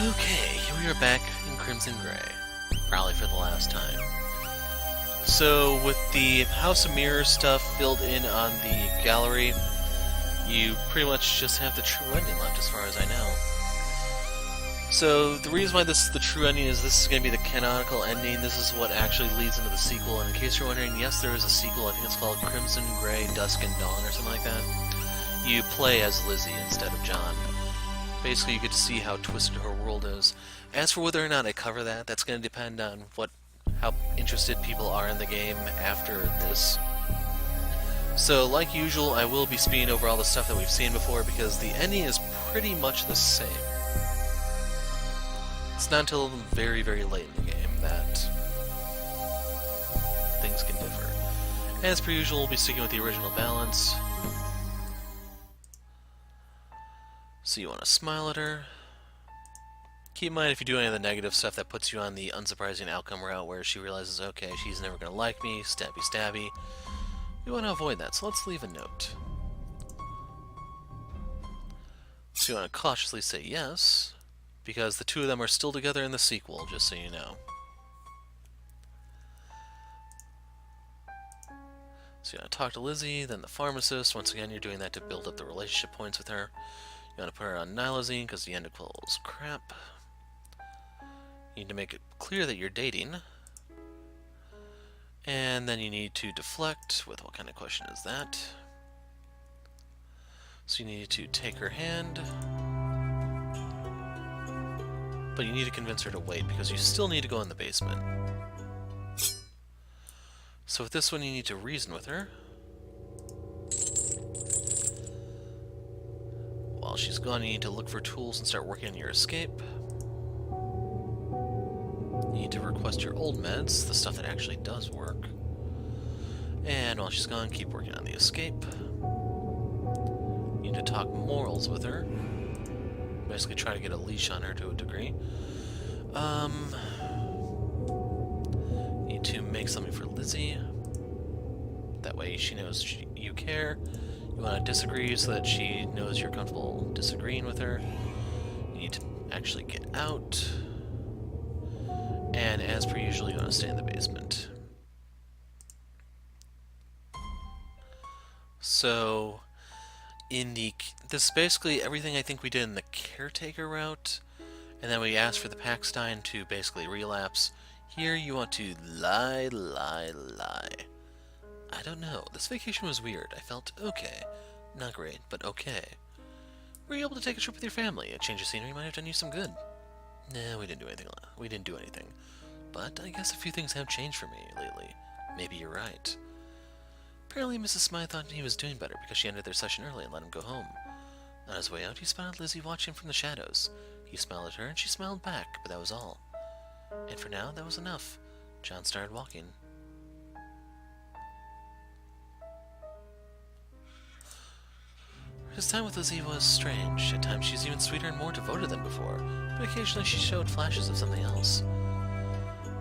Okay, here we are back in Crimson Gray. Probably for the last time. So, with the House of Mirrors stuff filled in on the gallery, you pretty much just have the true ending left as far as I know. So, the reason why this is the true ending is this is going to be the canonical ending. This is what actually leads into the sequel. And in case you're wondering, yes, there is a sequel. I think it's called Crimson Gray, Dusk and Dawn or something like that. You play as Lizzie instead of John. Basically, you get to see how twisted her world is. As for whether or not I cover that, that's going to depend on how interested people are in the game after this. So, like usual, I will be speeding over all the stuff that we've seen before because the ending is pretty much the same. It's not until very, very late in the game that things can differ. As per usual, we'll be sticking with the original balance. So you want to smile at her. Keep in mind if you do any of the negative stuff that puts you on the unsurprising outcome route where she realizes, okay, she's never going to like me, stabby stabby. We want to avoid that, so let's leave a note. So you want to cautiously say yes, because the two of them are still together in the sequel, just so you know. So you want to talk to Lizzie, then the pharmacist. Once again, you're doing that to build up the relationship points with her. You want to put her on nilazine because the Endoquil is crap. You need to make it clear that you're dating. And then you need to deflect with what kind of question is that? So you need to take her hand. But you need to convince her to wait because you still need to go in the basement. So with this one you need to reason with her. While she's gone, you need to look for tools and start working on your escape. You need to request your old meds, the stuff that actually does work. And while she's gone, keep working on the escape. You need to talk morals with her. Basically try to get a leash on her to a degree. You need to make something for Lizzie. That way she knows you care. You want to disagree so that she knows you're comfortable disagreeing with her. You need to actually get out. And as per usual, you want to stay in the basement. So, this is basically everything I think we did in the caretaker route. And then we asked for the Paxstein to basically relapse. Here you want to lie. I don't know. This vacation was weird. I felt okay. Not great, but okay. Were you able to take a trip with your family? A change of scenery might have done you some good. Nah, we didn't do anything. But I guess a few things have changed for me lately. Maybe you're right. Apparently Mrs. Smythe thought he was doing better because she ended their session early and let him go home. On his way out, he spotted Lizzie watching from the shadows. He smiled at her and she smiled back, but that was all. And for now, that was enough. John started walking. His time with Lizzie was strange. At times she's even sweeter and more devoted than before, but occasionally she showed flashes of something else.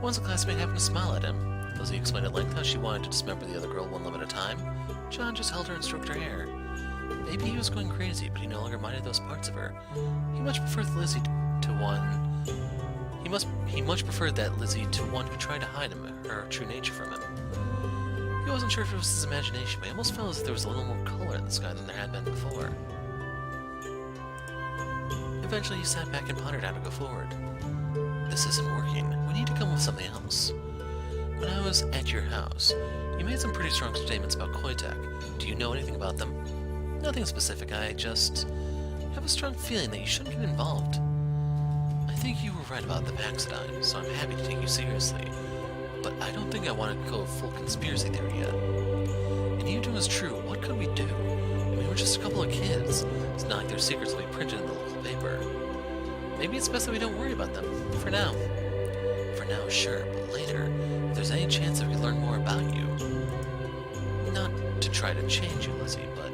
Once a classmate happened to smile at him. Lizzie explained at length how she wanted to dismember the other girl one limb at a time. John just held her and stroked her hair. Maybe he was going crazy, but he no longer minded those parts of her. He much preferred Lizzie to one... He much preferred that Lizzie to one who tried to hide her true nature from him. He wasn't sure if it was his imagination, but he almost felt as if there was a little more color in the sky than there had been before. Eventually he sat back and pondered how to go forward. This isn't working. We need to come up with something else. When I was at your house, you made some pretty strong statements about Koitek. Do you know anything about them? Nothing specific, I just have a strong feeling that you shouldn't get involved. I think you were right about the Paxstein, so I'm happy to take you seriously. But I don't think I want to go full conspiracy theory yet. And even if it was true, what could we do? I mean, we're just a couple of kids. It's not like their secrets will be printed in the local paper. Maybe it's best that we don't worry about them. For now. For now, sure, but later, if there's any chance that we learn more about you. Not to try to change you, Lizzie, but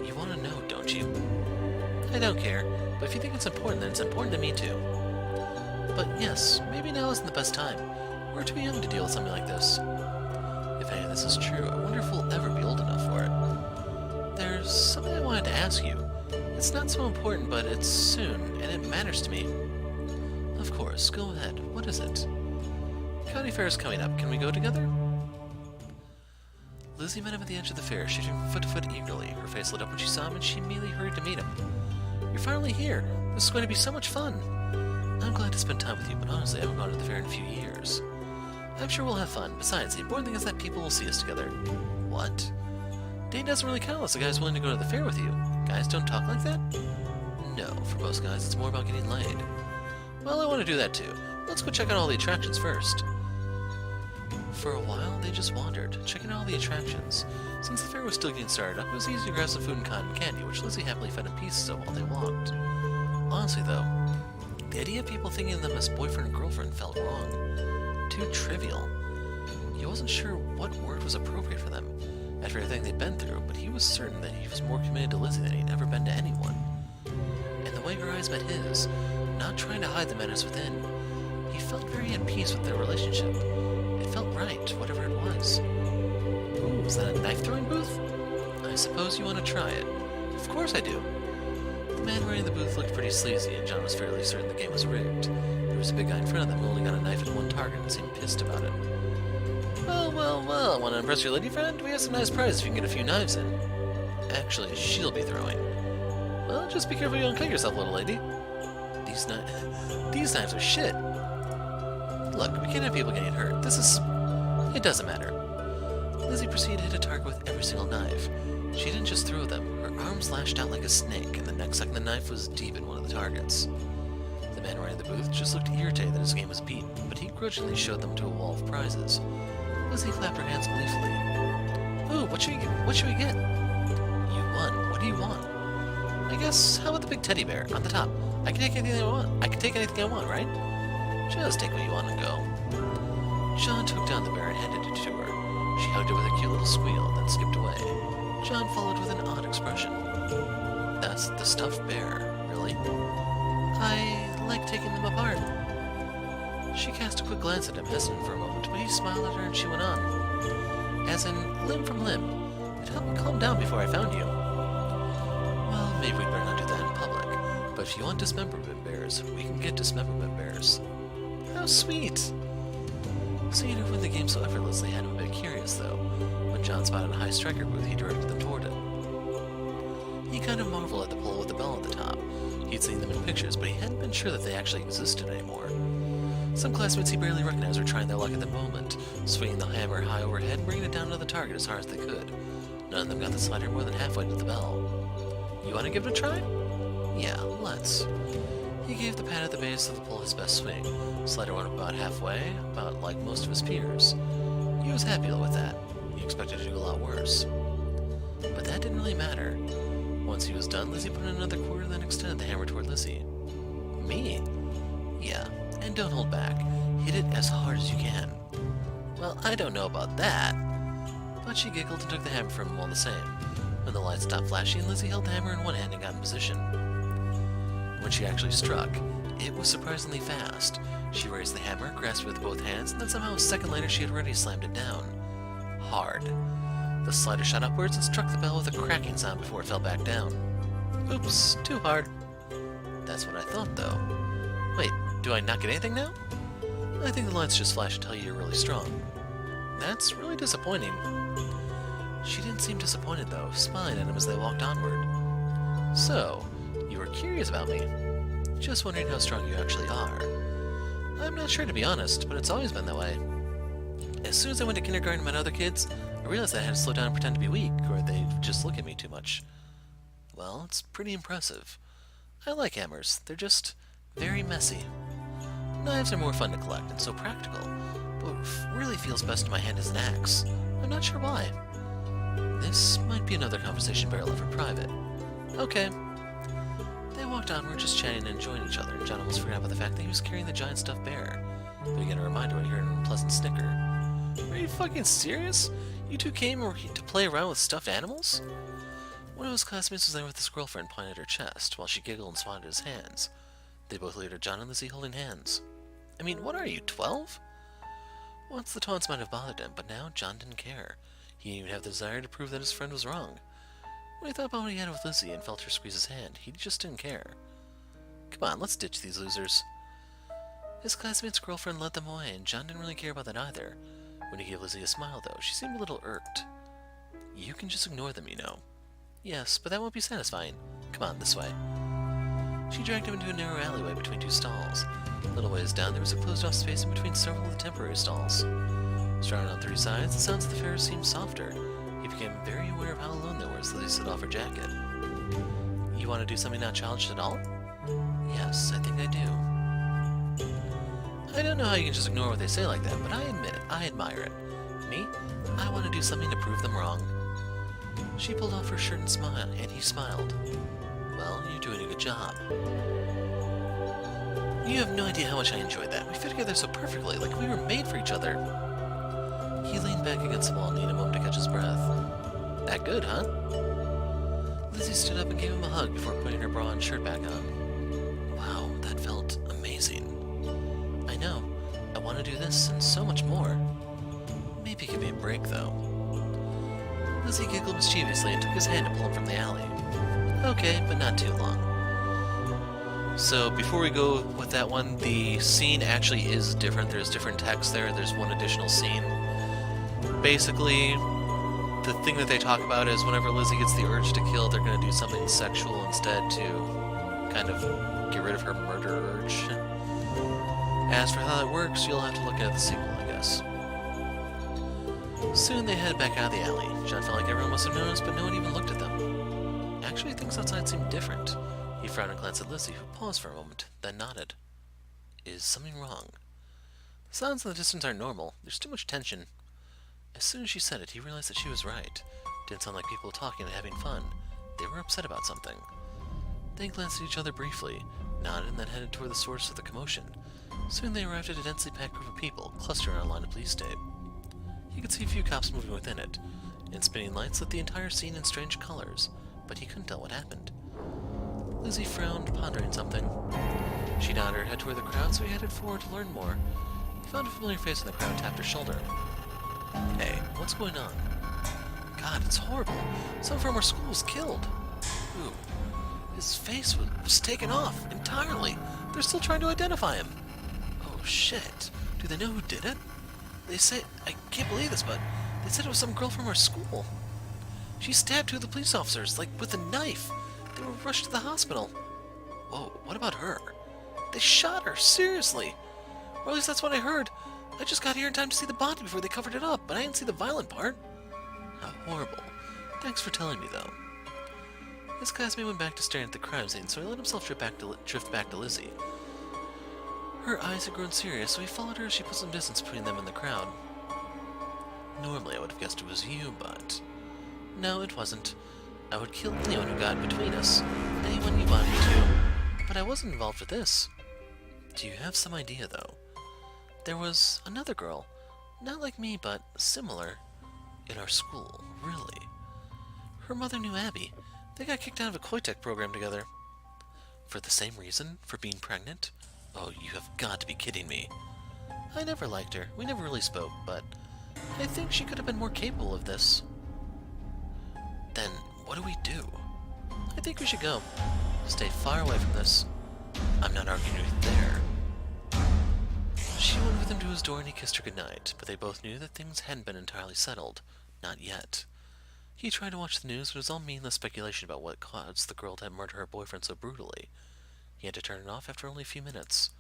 you want to know, don't you? I don't care, but if you think it's important, then it's important to me too. But yes, maybe now isn't the best time. We're too young to deal with something like this. If any of this is true, I wonder if we'll ever be old enough for it. There's something I wanted to ask you. It's not so important, but it's soon, and it matters to me. Of course, go ahead. What is it? County fair is coming up. Can we go together? Lizzie met him at the edge of the fair, shooting from foot to foot eagerly. Her face lit up when she saw him, and she immediately hurried to meet him. You're finally here. This is going to be so much fun. I'm glad to spend time with you, but honestly, I haven't gone to the fair in a few years. I'm sure we'll have fun. Besides, the important thing is that people will see us together. What? Date doesn't really count unless a guy's willing to go to the fair with you. Guys don't talk like that? No, for most guys, it's more about getting laid. Well, I want to do that too. Let's go check out all the attractions first. For a while, they just wandered, checking out all the attractions. Since the fair was still getting started up, it was easy to grab some food and cotton candy, which Lizzie happily fed in pieces of while they walked. Honestly, though, the idea of people thinking of them as boyfriend and girlfriend felt wrong. Too trivial. He wasn't sure what word was appropriate for them, after everything they'd been through, but he was certain that he was more committed to Lizzie than he'd ever been to anyone. And the way her eyes met his, not trying to hide the menace within, he felt very at peace with their relationship. It felt right, whatever it was. Ooh, is that a knife-throwing booth? I suppose you want to try it. Of course I do. The man running the booth looked pretty sleazy, and John was fairly certain the game was rigged. There was a big guy in front of them who only got a knife at one target and seemed pissed about it. Well, want to impress your lady friend? We have some nice prizes if you can get a few knives in. Actually, she'll be throwing. Well, just be careful you don't cut yourself, little lady. These knives are shit. Look, we can't have people getting hurt. It doesn't matter. Lizzie proceeded to hit a target with every single knife. She didn't just throw them. Her arms lashed out like a snake, and the next second the knife was deep in one of the targets. The man running the booth just looked irritated that his game was beaten, but he grudgingly showed them to a wall of prizes. Lizzie clapped her hands gleefully. Ooh, what should we get? You won. What do you want? I guess, how about the big teddy bear on the top? I can take anything I want. I can take anything I want, right? Just take what you want and go. John took down the bear and handed it to her. She hugged it with a cute little squeal, then skipped away. John followed with an odd expression. That's the stuffed bear, really? I like taking them apart. She cast a quick glance at him, hesitant for a moment, but he smiled at her and she went on. As in, limb from limb. It helped me calm down before I found you. Well, maybe we'd better not do that in public. But if you want dismemberment bears, we can get dismemberment bears. How sweet! Seeing her win the game so effortlessly had him a bit curious, though. When John spotted a high striker booth, he directed them toward it. He kind of marveled at the pole with the bell at the top. He'd seen them in pictures, but he hadn't been sure that they actually existed anymore. Some classmates he barely recognized were trying their luck at the moment, swinging the hammer high overhead and bringing it down to the target as hard as they could. None of them got the slider more than halfway to the bell. You want to give it a try? Yeah, let's. He gave the pad at the base of the pole his best swing. Slider went about halfway, about like most of his peers. He was happy with that. He expected to do a lot worse. But that didn't really matter. Once he was done, Lizzie put in another quarter, then extended the hammer toward Lizzie. Me? Yeah, and don't hold back. Hit it as hard as you can. Well, I don't know about that. But she giggled and took the hammer from him all the same. When the lights stopped flashing, Lizzie held the hammer in one hand and got in position. When she actually struck, it was surprisingly fast. She raised the hammer, grasped it with both hands, and then somehow a second later she had already slammed it down. Hard. The slider shot upwards and struck the bell with a cracking sound before it fell back down. Oops, too hard. That's what I thought, though. Wait, do I not get anything now? I think the lights just flash and tell you you're really strong. That's really disappointing. She didn't seem disappointed, though, smiling at him as they walked onward. So, you were curious about me. Just wondering how strong you actually are. I'm not sure, to be honest, but it's always been that way. As soon as I went to kindergarten and met other kids, I realized I had to slow down and pretend to be weak, or they'd just look at me too much. Well, it's pretty impressive. I like hammers. They're just very messy. Knives are more fun to collect and so practical, but what really feels best in my hand is an axe. I'm not sure why. This might be another conversation better left for private. Okay. They walked onward, just chatting and enjoying each other, and John almost forgot about the fact that he was carrying the giant stuffed bear. But again, a reminder when he heard an unpleasant snicker. Are you fucking serious? You two came to play around with stuffed animals? One of his classmates was there with his girlfriend pointing at her chest, while she giggled and smiled at his hands. They both looked at John and Lizzie holding hands. I mean, what are you, 12? Once the taunts might have bothered him, but now John didn't care. He didn't even have the desire to prove that his friend was wrong. When he thought about what he had with Lizzie and felt her squeeze his hand, he just didn't care. Come on, let's ditch these losers. His classmate's girlfriend led them away, and John didn't really care about that either. When he gave Lizzie a smile, though, she seemed a little irked. You can just ignore them, you know. Yes, but that won't be satisfying. Come on, this way. She dragged him into a narrow alleyway between two stalls. A little ways down, there was a closed-off space in between several of the temporary stalls. Surrounded on three sides, the sounds of the fair seemed softer. He became very aware of how alone they were as Lizzie slid off her jacket. You want to do something not childish at all? Yes, I think I do. I don't know how you can just ignore what they say like that, but I admit it, I admire it. Me? I want to do something to prove them wrong. She pulled off her shirt and smiled, and he smiled. Well, you're doing a good job. You have no idea how much I enjoyed that. We fit together so perfectly, like we were made for each other. He leaned back against the wall and needed a moment to catch his breath. That good, huh? Lizzie stood up and gave him a hug before putting her bra and shirt back on. Wow, that felt amazing. I know. I want to do this and so much more. Maybe give me a break, though. Lizzie giggled mischievously and took his hand to pull him from the alley. Okay, but not too long. So before we go with that one, the scene actually is different. There's different text there. There's one additional scene. Basically, the thing that they talk about is whenever Lizzie gets the urge to kill, they're going to do something sexual instead to kind of get rid of her murder urge. As for how that works, you'll have to look at the sequel, I guess. Soon they headed back out of the alley. John felt like everyone must have noticed, but no one even looked at them. Actually, things outside seemed different. He frowned and glanced at Lizzie, who paused for a moment, then nodded. Is something wrong? The sounds in the distance are normal. There's too much tension. As soon as she said it, he realized that she was right. Didn't sound like people talking and having fun. They were upset about something. They glanced at each other briefly, nodded, and then headed toward the source of the commotion. Soon they arrived at a densely packed group of people, clustered around a line of police tape. He could see a few cops moving within it, and spinning lights lit the entire scene in strange colors, but he couldn't tell what happened. Lizzie frowned, pondering something. She nodded her head toward the crowd, so he headed forward to learn more. He found a familiar face in the crowd and tapped her shoulder. Hey, what's going on? God, it's horrible. Someone from our school was killed. Who? His face was taken off entirely. They're still trying to identify him. Oh, shit. Do they know who did it? They say... I can't believe this, but they said it was some girl from our school. She stabbed two of the police officers, like with a knife. They were rushed to the hospital. Whoa, what about her? They shot her, seriously. Or at least that's what I heard. I just got here in time to see the body before they covered it up, but I didn't see the violent part. How horrible. Thanks for telling me, though. His classmate went back to staring at the crime scene, so he let himself drift back to Lizzie. Her eyes had grown serious, so he followed her as she put some distance between them and the crowd. Normally I would have guessed it was you, but... No, it wasn't. I would kill anyone who got between us. Anyone you wanted me to. But I wasn't involved with this. Do you have some idea, though? There was another girl. Not like me, but similar. In our school, really. Her mother knew Abby. They got kicked out of a Koitek program together. For the same reason? For being pregnant? Oh, you have got to be kidding me. I never liked her. We never really spoke, but I think she could have been more capable of this. Then, what do we do? I think we should go. Stay far away from this. I'm not arguing with you there. She went with him to his door and he kissed her goodnight, but they both knew that things hadn't been entirely settled. Not yet. He tried to watch the news, but it was all meaningless speculation about what caused the girl to murder her boyfriend so brutally. He had to turn it off after only a few minutes.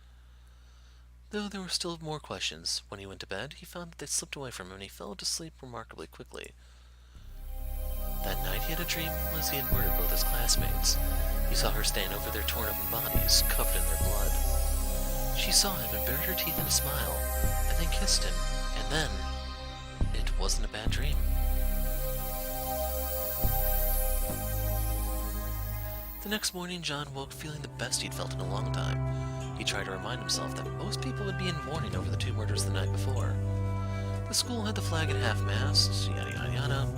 Though there were still more questions, when he went to bed, he found that they slipped away from him and he fell to sleep remarkably quickly. That night he had a dream Lizzie had murdered both his classmates. He saw her stand over their torn-open bodies, covered in their blood. She saw him and bared her teeth in a smile, and then kissed him, and then... It wasn't a bad dream. The next morning, John woke feeling the best he'd felt in a long time. He tried to remind himself that most people would be in mourning over the two murders the night before. The school had the flag at half-mast, yada yada yada.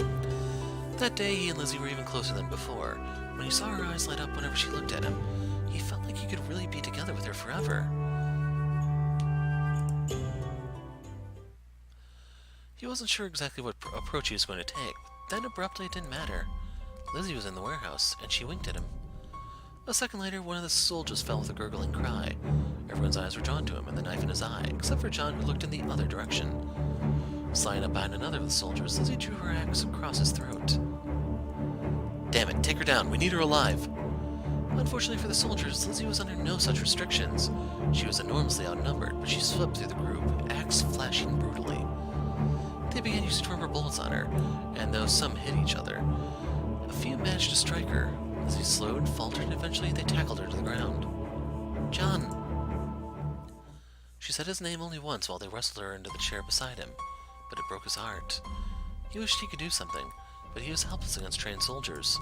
That day, he and Lizzie were even closer than before. When he saw her eyes light up whenever she looked at him, he felt like he could really be together with her forever. He wasn't sure exactly what approach he was going to take. Then abruptly it didn't matter. Lizzie was in the warehouse, and she winked at him. A second later, one of the soldiers fell with a gurgling cry. Everyone's eyes were drawn to him and the knife in his eye, except for John, who looked in the other direction. Sliding up behind another of the soldiers, Lizzie drew her axe across his throat. Damn it, take her down. We need her alive. Unfortunately for the soldiers, Lizzie was under no such restrictions. She was enormously outnumbered, but she swept through the group, axe flashing brutally. They began using rubber bullets on her, and though some hit each other, a few managed to strike her. Lizzie slowed, faltered, and eventually they tackled her to the ground. John! She said his name only once while they wrestled her into the chair beside him, but it broke his heart. He wished he could do something, but he was helpless against trained soldiers.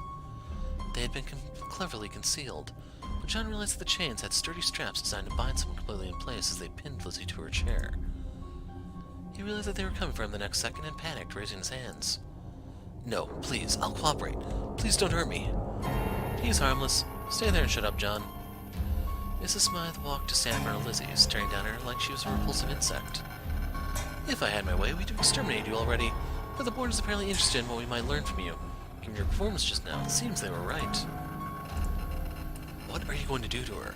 They had been cleverly concealed, but John realized that the chains had sturdy straps designed to bind someone completely in place as they pinned Lizzie to her chair. He realized that they were coming for him the next second and panicked, raising his hands. No, please, I'll cooperate. Please don't hurt me. He's harmless. Stay there and shut up, John. Mrs. Smythe walked to stand in front of Lizzie, staring down at her like she was a repulsive insect. If I had my way, we'd have exterminated you already, but the board is apparently interested in what we might learn from you. Given your performance just now, it seems they were right. What are you going to do to her?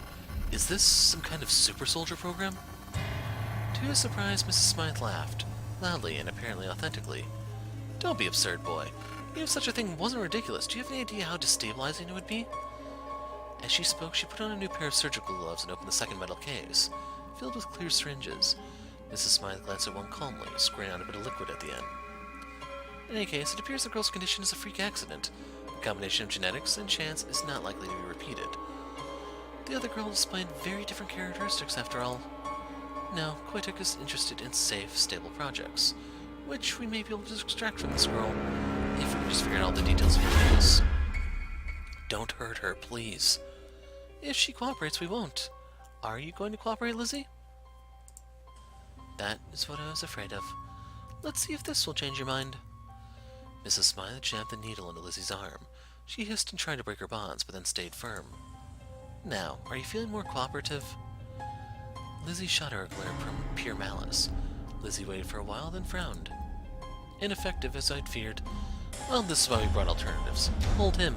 Is this some kind of super soldier program? To his surprise, Mrs. Smythe laughed, loudly and apparently authentically. Don't be absurd, boy. Even if such a thing wasn't ridiculous, do you have any idea how destabilizing it would be? As she spoke, she put on a new pair of surgical gloves and opened the second metal case, filled with clear syringes. Mrs. Smythe glanced at one calmly, squirting out a bit of liquid at the end. In any case, it appears the girl's condition is a freak accident. A combination of genetics and chance is not likely to be repeated. The other girl displayed very different characteristics after all. No, Koituk is interested in safe, stable projects, which we may be able to extract from this girl, if we can just figure out all the details of her case. Don't hurt her, please. If she cooperates, we won't. Are you going to cooperate, Lizzie? That is what I was afraid of. Let's see if this will change your mind. Mrs. Smythe jabbed the needle into Lizzie's arm. She hissed and tried to break her bonds, but then stayed firm. Now, are you feeling more cooperative? Lizzie shot her a glare from pure malice. Lizzie waited for a while, then frowned. Ineffective, as I'd feared. Well, this is why we brought alternatives. Hold him.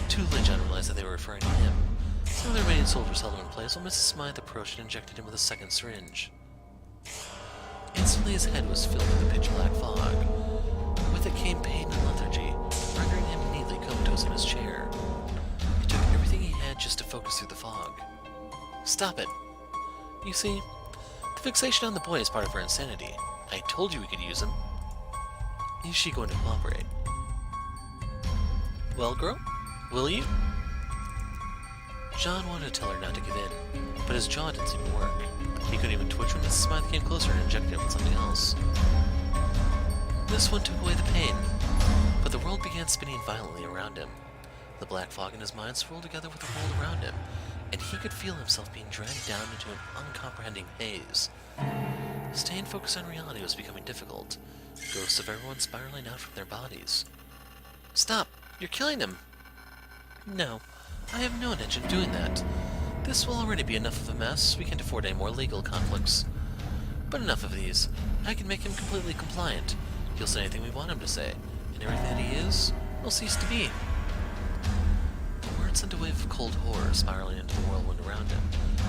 Too late, John realized that they were referring to him. Some of the remaining soldiers held him in place while Mrs. Smythe approached and injected him with a second syringe. Instantly his head was filled with a pitch-black fog. With it came pain and lethargy, rendering him neatly comatose in his chair. It took everything he had just to focus through the fog. Stop it! You see, the fixation on the boy is part of her insanity. I told you we could use him. Is she going to cooperate? Well, girl, will you? John wanted to tell her not to give in, but his jaw didn't seem to work. He couldn't even twitch when Mrs. Smythe came closer and injected him with something else. This one took away the pain, but the world began spinning violently around him. The black fog in his mind swirled together with the world around him, and he could feel himself being dragged down into an uncomprehending haze. Staying focused on reality was becoming difficult, ghosts of everyone spiraling out from their bodies. Stop! You're killing him! No, I have no intention of doing that. This will already be enough of a mess. We can't afford any more legal conflicts. But enough of these. I can make him completely compliant. He'll say anything we want him to say, and everything that he is will cease to be. The word sent a wave of cold horror spiraling into the whirlwind around him,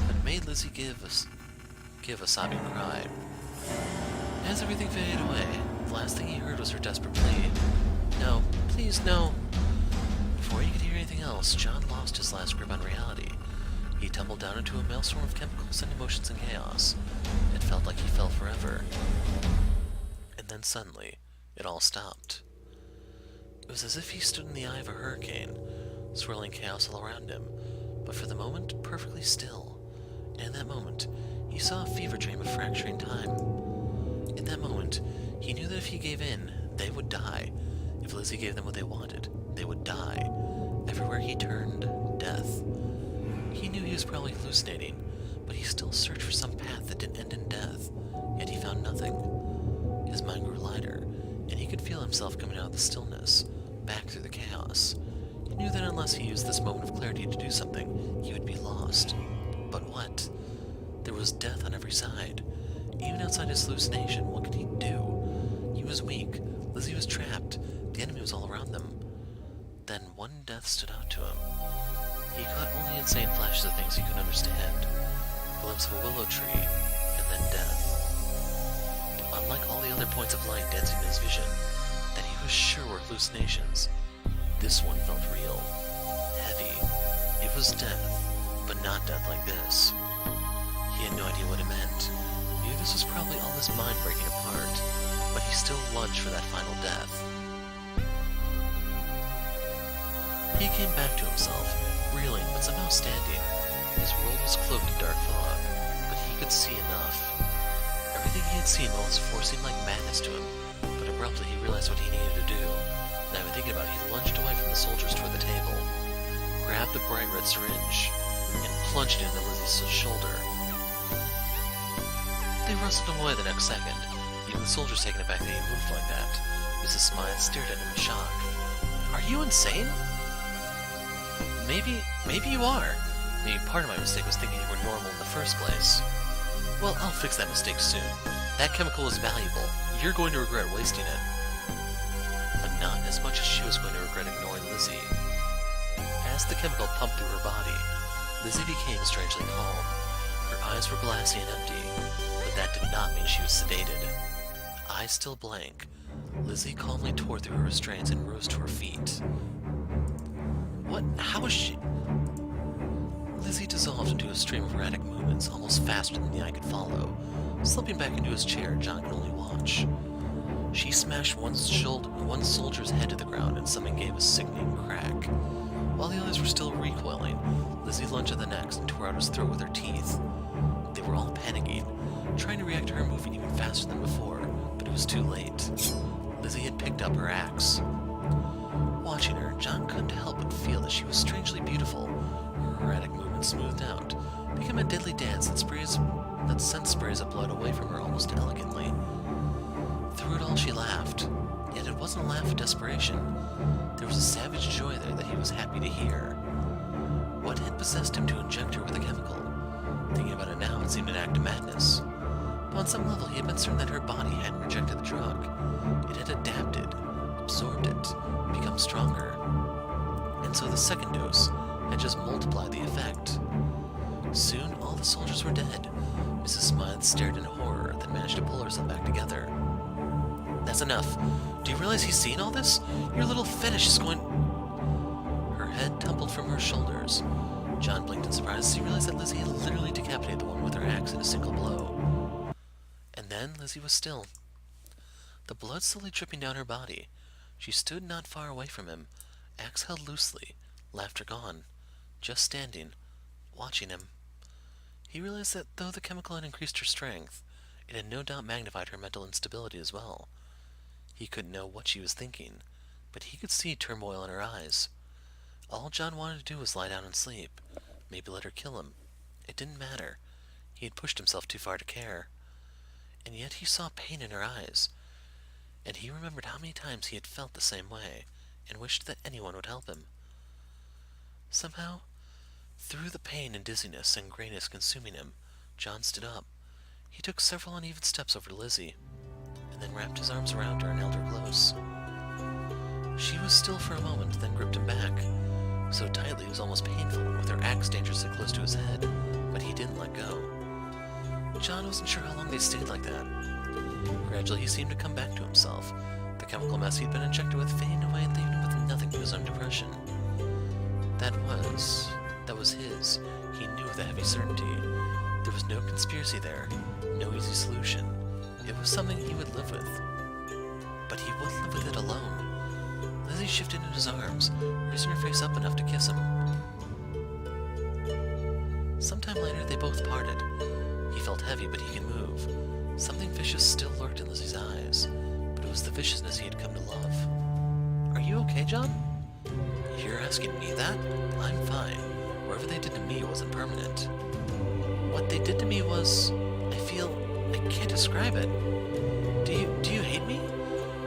but made Lizzie give a sobbing cry. As everything faded away, the last thing he heard was her desperate plea. No, please, no. Before he could hear anything else, John lost his last grip on reality. He tumbled down into a maelstrom of chemicals and emotions and chaos. It felt like he fell forever. And then suddenly, it all stopped. It was as if he stood in the eye of a hurricane, swirling chaos all around him, but for the moment, perfectly still. And in that moment, he saw a fever dream of fracturing time. In that moment, he knew that if he gave in, they would die. If Lizzie gave them what they wanted, they would die. Everywhere he turned, death. He knew he was probably hallucinating, but he still searched for some path that didn't end in death, yet he found nothing. His mind grew lighter, and he could feel himself coming out of the stillness, back through the chaos. He knew that unless he used this moment of clarity to do something, he would be lost. But what? There was death on every side. Even outside his hallucination, what could he do? He was weak. Lizzie was trapped. The enemy was all around them. Then one death stood out to him. He caught only insane flashes of things he couldn't understand. A glimpse of a willow tree, and then death. But unlike all the other points of light dancing in his vision, that he was sure were hallucinations, this one felt real. Heavy. It was death, but not death like this. He had no idea what it meant. Knew this was probably all his mind breaking apart, but he still lunged for that final death. He came back to himself, reeling but somehow standing. His world was cloaked in dark fog, but he could see enough. Everything he had seen while his force seemed like madness to him, but abruptly he realized what he needed to do. Not even thinking about it, he lunged away from the soldiers toward the table, grabbed the bright red syringe, and plunged it into Lizzie's shoulder. They wrestled away the next second, even the soldiers taken aback that he moved like that. Mrs. Smythe stared at him in shock. Are you insane? Maybe you are. Maybe part of my mistake was thinking you were normal in the first place. Well, I'll fix that mistake soon. That chemical is valuable. You're going to regret wasting it. But not as much as she was going to regret ignoring Lizzie. As the chemical pumped through her body, Lizzie became strangely calm. Her eyes were glassy and empty, but that did not mean she was sedated. Eyes still blank, Lizzie calmly tore through her restraints and rose to her feet. What? How was she? Lizzie dissolved into a stream of erratic movements, almost faster than the eye could follow. Slipping back into his chair, John could only watch. She smashed one soldier's head to the ground, and something gave a sickening crack. While the others were still recoiling, Lizzie lunged at the next and tore out his throat with her teeth. They were all panicking, trying to react to her moving even faster than before, but it was too late. Lizzie had picked up her axe. Watching her, John couldn't help but feel that she was strangely beautiful. Her erratic movements smoothed out, became a deadly dance that sent sprays of blood away from her almost elegantly. Through it all she laughed, yet it wasn't a laugh of desperation. There was a savage joy there that he was happy to hear. What had possessed him to inject her with a chemical? Thinking about it now, it seemed an act of madness. But on some level, he had been certain that her body hadn't rejected the drug. It had adapted, absorbed it, become stronger. And so the second dose had just multiplied the effect. Soon, all the soldiers were dead. Mrs. Smythe stared in horror, then managed to pull herself back together. That's enough. Do you realize he's seen all this? Your little fetish is going... Her head tumbled from her shoulders. John blinked in surprise as he realized that Lizzie had literally decapitated the woman with her axe in a single blow. And then Lizzie was still. The blood slowly dripping down her body. She stood not far away from him, axe held loosely, laughter gone, just standing, watching him. He realized that though the chemical had increased her strength, it had no doubt magnified her mental instability as well. He couldn't know what she was thinking, but he could see turmoil in her eyes. All John wanted to do was lie down and sleep, maybe let her kill him. It didn't matter. He had pushed himself too far to care. And yet he saw pain in her eyes, and he remembered how many times he had felt the same way, and wished that anyone would help him. Somehow, through the pain and dizziness and grayness consuming him, John stood up. He took several uneven steps over to Lizzie, and then wrapped his arms around her and held her close. She was still for a moment, then gripped him back, so tightly it was almost painful, with her axe dangerously close to his head, but he didn't let go. John wasn't sure how long they stayed like that. Gradually he seemed to come back to himself. The chemical mess he'd been injected with fading away and leaving him with nothing to his own depression. That was his. He knew with a heavy certainty. There was no conspiracy there, no easy solution. It was something he would live with. But he wouldn't live with it alone. Lizzie shifted in his arms, raising her face up enough to kiss him. Sometime later, they both parted. He felt heavy, but he could move. Something vicious still lurked in Lizzie's eyes, but it was the viciousness he had come to love. Are you okay, John? You're asking me that? I'm fine. Whatever they did to me wasn't permanent. What they did to me was... I can't describe it. Do you hate me?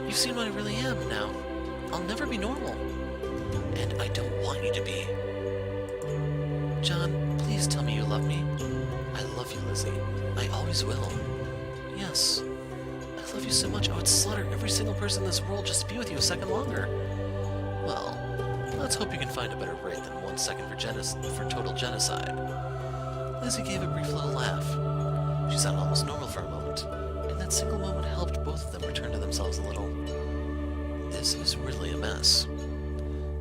You've seen what I really am now. I'll never be normal. And I don't want you to be. John, please tell me you love me. I love you, Lizzie. I always will. Yes. I love you so much I would slaughter every single person in this world just to be with you a second longer. Well, Let's hope you can find a better rate than 1 second for total genocide. Lizzie gave a brief little laugh. She sounded almost normal for a moment, and that single moment helped both of them return to themselves a little. This is really a mess.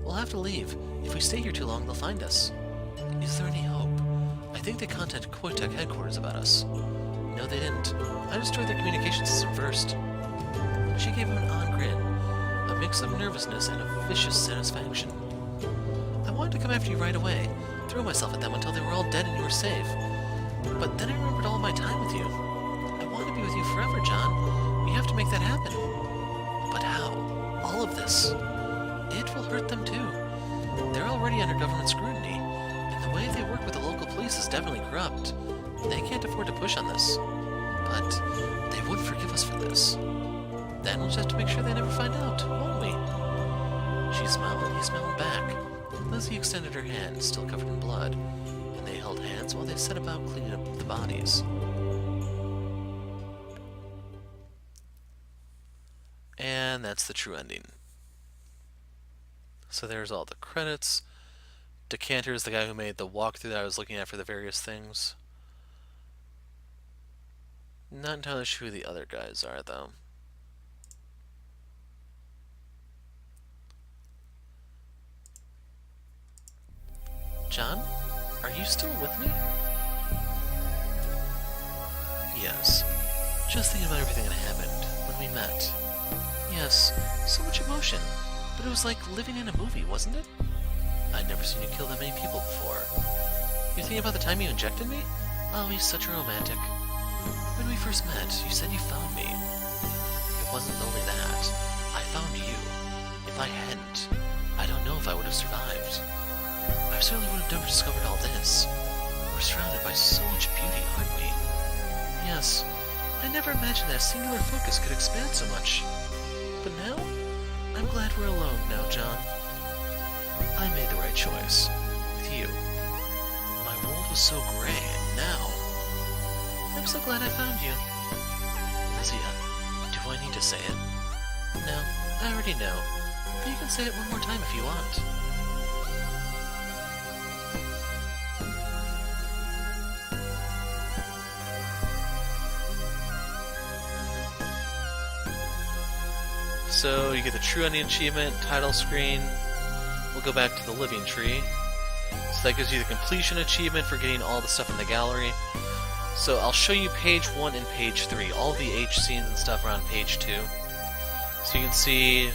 We'll have to leave. If we stay here too long, they'll find us. Is there any hope? I think they contacted Koitek headquarters about us. No, they didn't. I destroyed their communication system first. She gave him an odd grin, a mix of nervousness and a vicious satisfaction. I wanted to come after you right away, throw myself at them until they were all dead and you were safe. But then I remembered all my time with you. I want to be with you forever, John. We have to make that happen. But how? All of this. It will hurt them too. They're already under government scrutiny, and the way they work with the local police is definitely corrupt. They can't afford to push on this. But they wouldn't forgive us for this. Then we'll just have to make sure they never find out, won't we? She smiled and he smiled back. Lizzie extended her hand, still covered in blood, and they held hands while they set about cleaning up the bodies. And that's the true ending. So there's all the credits. Decanter is the guy who made the walkthrough that I was looking at for the various things. Not entirely sure who the other guys are, though. John? Are you still with me? Yes. Just thinking about everything that happened when we met. Yes, so much emotion. But it was like living in a movie, wasn't it? I'd never seen you kill that many people before. You thinking about the time you injected me? Oh, he's such a romantic. When we first met, you said you found me. It wasn't only that. I found you. If I hadn't, I don't know if I would have survived. I certainly would have never discovered all this. We're surrounded by so much beauty, aren't we? Yes, I never imagined that a singular focus could expand so much. But now, I'm glad we're alone now, John. I made the right choice. With you. My world was so gray, and now... I'm so glad I found you. Lizzie, do I need to say it? No, I already know. But you can say it one more time if you want. So you get the True Ending achievement, title screen. We'll go back to the Living Tree. So that gives you the completion achievement for getting all the stuff in the gallery. So I'll show you page 1 and page 3. All the H scenes and stuff are on page 2. So you can see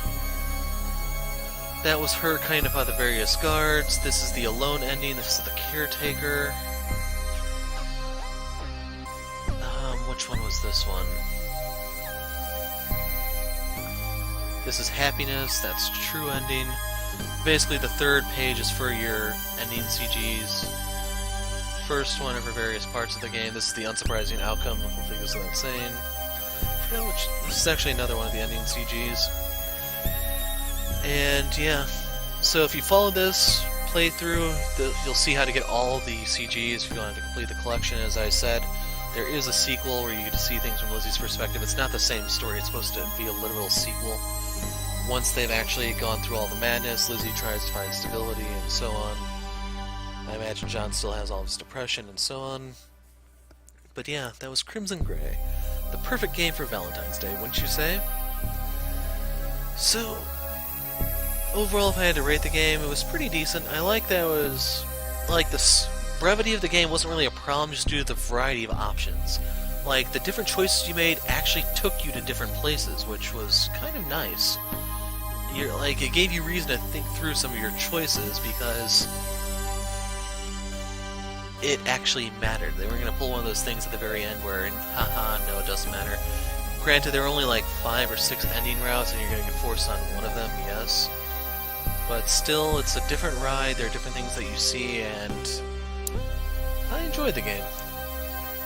that was her kind of by the various guards. This is the Alone ending. This is the Caretaker. Which one was this one? This is Happiness, that's True Ending. Basically the third page is for your ending CGs. First one are for various parts of the game. This is the Unsurprising Outcome, hopefully this is what I'm saying. I forgot which, this is actually another one of the ending CGs. And yeah, so if you follow this playthrough, you'll see how to get all the CGs if you want to complete the collection. As I said, there is a sequel where you get to see things from Lizzie's perspective. It's not the same story, it's supposed to be a literal sequel. Once they've actually gone through all the madness, Lizzie tries to find stability and so on. I imagine John still has all of his depression and so on. But yeah, that was Crimson Gray. The perfect game for Valentine's Day, wouldn't you say? So, overall, if I had to rate the game, it was pretty decent. I like that it was... like, the brevity of the game wasn't really a problem just due to the variety of options. Like, the different choices you made actually took you to different places, which was kind of nice. Like, it gave you reason to think through some of your choices because it actually mattered. They weren't going to pull one of those things at the very end where, haha, no, it doesn't matter. Granted, there are only like 5 or 6 ending routes and you're going to get forced on one of them, yes. But still, it's a different ride, there are different things that you see, and I enjoyed the game.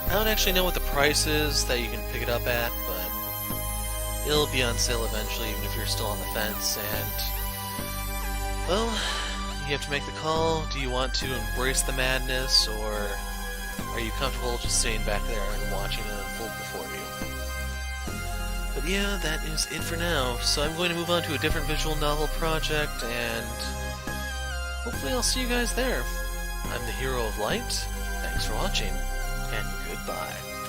I don't actually know what the price is that you can pick it up at, but it'll be on sale eventually, even if you're still on the fence, and, well, you have to make the call. Do you want to embrace the madness, or are you comfortable just sitting back there and watching it unfold before you? But yeah, that is it for now, so I'm going to move on to a different visual novel project, and hopefully I'll see you guys there. I'm the Hero of Light. Thanks for watching, and goodbye.